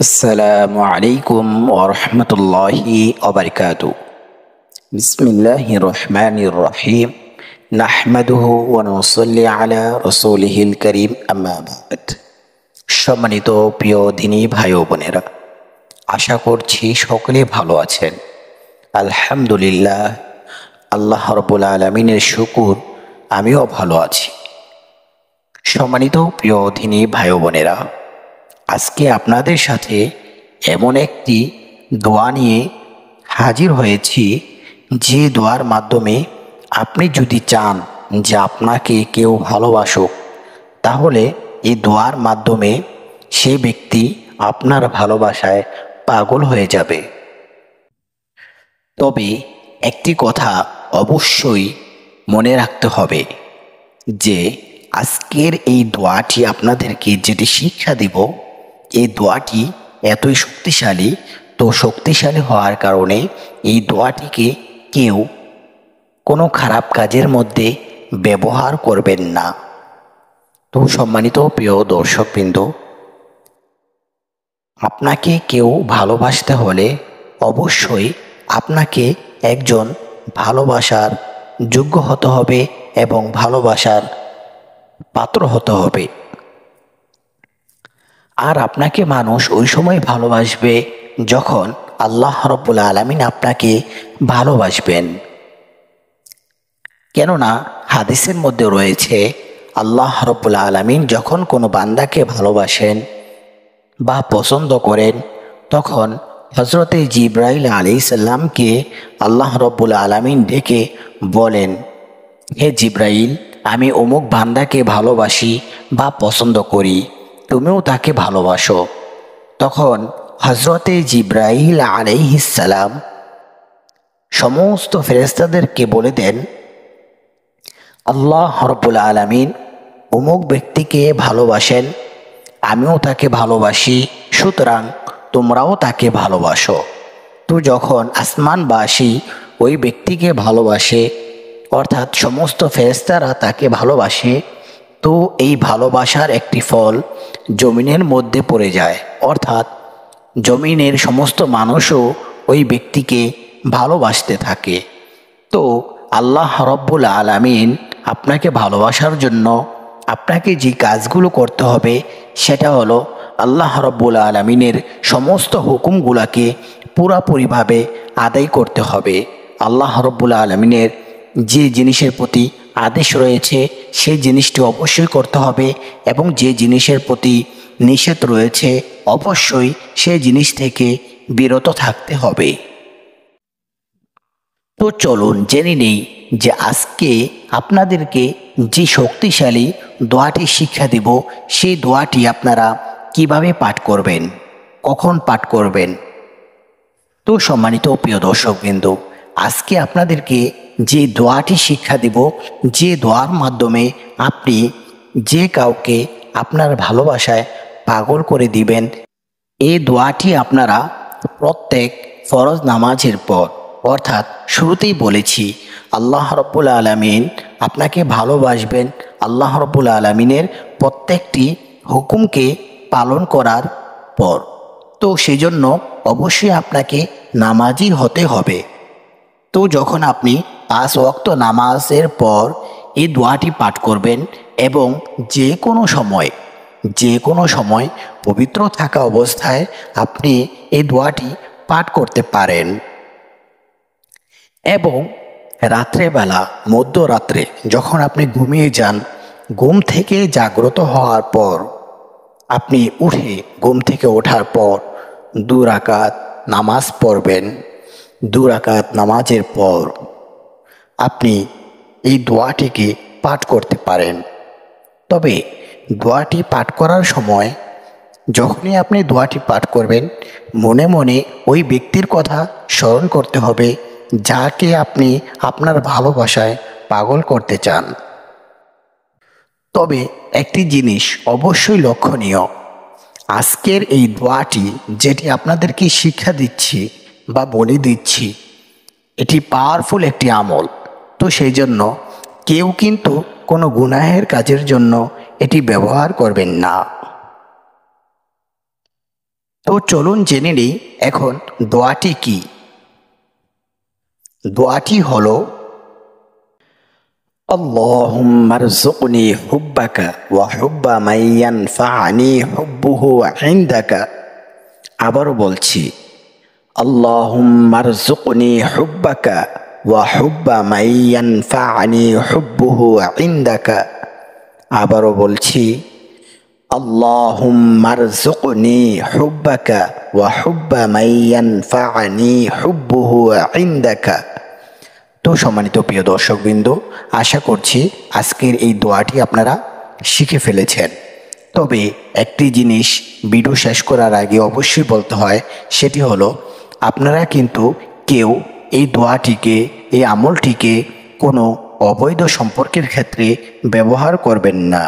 আসসালামু আলাইকুম ওয়া রাহমাতুল্লাহি ওয়া বারাকাতুহু। বিসমিল্লাহির রহমানির রহিম। নাহমাদুহু ওয়া নুসাল্লি আলা রাসূলিহিল কারীম, আম্মা বা'দ। সম্মানিত প্রিয় দিনী ভাই ও বোনেরা, আশা করছি সকলে ভালো আছেন। আলহামদুলিল্লাহ, আল্লাহ রাব্বুল আলামিনের শুকর, আমিও ভালো আছি। সম্মানিত প্রিয় দিনী ভাই ও বোনেরা, আজকে আপনাদের সাথে এমন একটি দোয়া নিয়ে হাজির হয়েছি, যে দোয়ার মাধ্যমে আপনি যদি চান যে আপনাকে কেউ ভালোবাসুক, তাহলে এই দোয়ার মাধ্যমে সে ব্যক্তি আপনার ভালোবাসায় পাগল হয়ে যাবে। তবে একটি কথা অবশ্যই মনে রাখতে হবে যে আজকের এই দোয়াটি আপনাদেরকে যেটি শিক্ষা দিব, এই দোয়াটি এতই শক্তিশালী, তো শক্তিশালী হওয়ার কারণে এই দোয়াটিকে কেউ কোনো খারাপ কাজের মধ্যে ব্যবহার করবেন না। তো সম্মানিত প্রিয় দর্শকবৃন্দ, আপনাকে কেউ ভালোবাসতে হলে অবশ্যই আপনাকে একজন ভালোবাসার যোগ্য হতে হবে এবং ভালোবাসার পাত্র হতে হবে। আর আপনাকে মানুষ ওই সময় ভালোবাসবে যখন আল্লাহ রাব্বুল আলামিন আপনাকে ভালোবাসবেন। কেননা হাদিসের মধ্যে রয়েছে, আল্লাহ রাব্বুল আলামিন যখন কোনো বান্দাকে ভালোবাসেন বা পছন্দ করেন, তখন হযরতে জিবরাইল আলাইহিস সালামকে আল্লাহ রাব্বুল আলামিন ডেকে বলেন, হে জিবরাইল, আমি অমুক বান্দাকে ভালোবাসি বা পছন্দ করি, তুমিও তাকে ভালোবাসো। তখন হযরতে জিবরাইল আলাইহিস সালাম সমস্ত ফেরেশতাদেরকে বলে দেন, আল্লাহ রাব্বুল আলামিন অমুক ব্যক্তিকে ভালোবাসেন, আমিও তাকে ভালোবাসি, সুতরাং তোমরাও তাকে ভালোবাসো। তো যখন আসমানবাসী ওই ব্যক্তিকে ভালোবাসে, অর্থাৎ সমস্ত ফেরেশতারা তাকে ভালোবাসে, তো এই ভালোবাসার একটি ফল জমিনের মধ্যে পড়ে যায়, অর্থাৎ জমিনের সমস্ত মানুষও ওই ব্যক্তিকে ভালোবাসতে থাকে। তো আল্লাহ রাব্বুল আলামিন আপনাকে ভালোবাসার জন্য আপনাকে যে কাজগুলো করতে হবে, সেটা হলো আল্লাহ রাব্বুল আলামিনের সমস্ত হুকুমগুলোকে পুরোপুরিভাবে আদায় করতে হবে। আল্লাহ রাব্বুল আলামিনের যে জিনিসের প্রতি আদেশ রয়েছে সেই জিনিসটি অবশ্যই করতে হবে, এবং যে জিনিসের প্রতি নিষেধ রয়েছে অবশ্যই সেই জিনিস থেকে বিরত থাকতে হবে। তো চলুন জেনে নেই যে আজকে আপনাদেরকে যে শক্তিশালী দোয়াটি শিক্ষা দেব, সেই দোয়াটি আপনারা কিভাবে পাঠ করবেন, কখন পাঠ করবেন। তো সম্মানিত প্রিয় দর্শকবৃন্দ, আজকে আপনাদেরকে যে দোয়াটি শিক্ষা দেব, যে দোয়ার মাধ্যমে আপনি যে কাউকে আপনার ভালোবাসায় পাগল করে দিবেন, এই দোয়াটি আপনারা প্রত্যেক ফরজ নামাজের পর, অর্থাৎ শুরুতেই বলেছি আল্লাহ রাব্বুল আলামিন আপনাকে ভালোবাসবেন আল্লাহ রাব্বুল আলামিনের প্রত্যেকটি হুকুমকে পালন করার পর। তো সেই জন্য অবশ্যই আপনাকে নামাজি হতে হবে। তো যখন আপনি 5 ওয়াক্ত নামাজের পর এই দোয়াটি পাঠ করবেন, এবং যে কোনো সময় পবিত্র থাকা অবস্থায় আপনি এই দোয়াটি পাঠ করতে পারেন। এবং রাত্রেবেলা, মধ্যরাত্রে যখন আপনি ঘুমিয়ে যান, ঘুম থেকে জাগ্রত হওয়ার পর আপনি ঘুম থেকে ওঠার পর 2 রাকাত নামাজ পড়বেন। 2 রাকাত নামাজের পর আপনি এই দোয়াটিকে পাঠ করতে পারেন। তবে দোয়াটি পাঠ করার সময়, যখনই আপনি দোয়াটি পাঠ করবেন, মনে মনে ওই ব্যক্তির কথা স্মরণ করতে হবে যাকে আপনি আপনার ভালোবাসায় পাগল করতে চান। তবে একটি জিনিস অবশ্যই লক্ষণীয়, আজকের এই দোয়াটি যেটি আপনাদেরকে শিক্ষা দিচ্ছি বা বলে দিচ্ছি, এটি পাওয়ারফুল একটি আমল। তো সেই জন্য কেউ কিন্তু কোনো গুনাহের কাজের জন্য এটি ব্যবহার করবেন না। তো চলুন জেনে নিই এখন দোয়াটি কি। দোয়াটি হলো আল্লাহুম্মা রযুকনি হুব্বাকা ওয়া হুব্বা মান ইয়ানফা'নি হুব্বুহু ইনদাকা। আবারও বলছি, আল্লাহুম্মা রযুকনি হুব্বাকা ওয়া হুব্বা মান ইয়ানফা'নি হুব্বুহু ইনদাকা। আবারও বলছি, আল্লাহুম্মা রযুকনি হুব্বাকা ওয়া হুব্বা মান ইয়ানফা'নি হুব্বুহু ইনদাকা। তো সম্মানিত প্রিয় দর্শকবৃন্দ, আশা করছি আজকের এই দোয়াটি আপনারা শিখে ফেলেছেন। তবে একটি জিনিস ভিডিও শেষ করার আগে অবশ্যই বলতে হয়, সেটি হলো আপনারা কিন্তু কেউ এই দোয়াটিকে, এই আমলটিকে কোনো অবৈধ সম্পর্কের ক্ষেত্রে ব্যবহার করবেন না।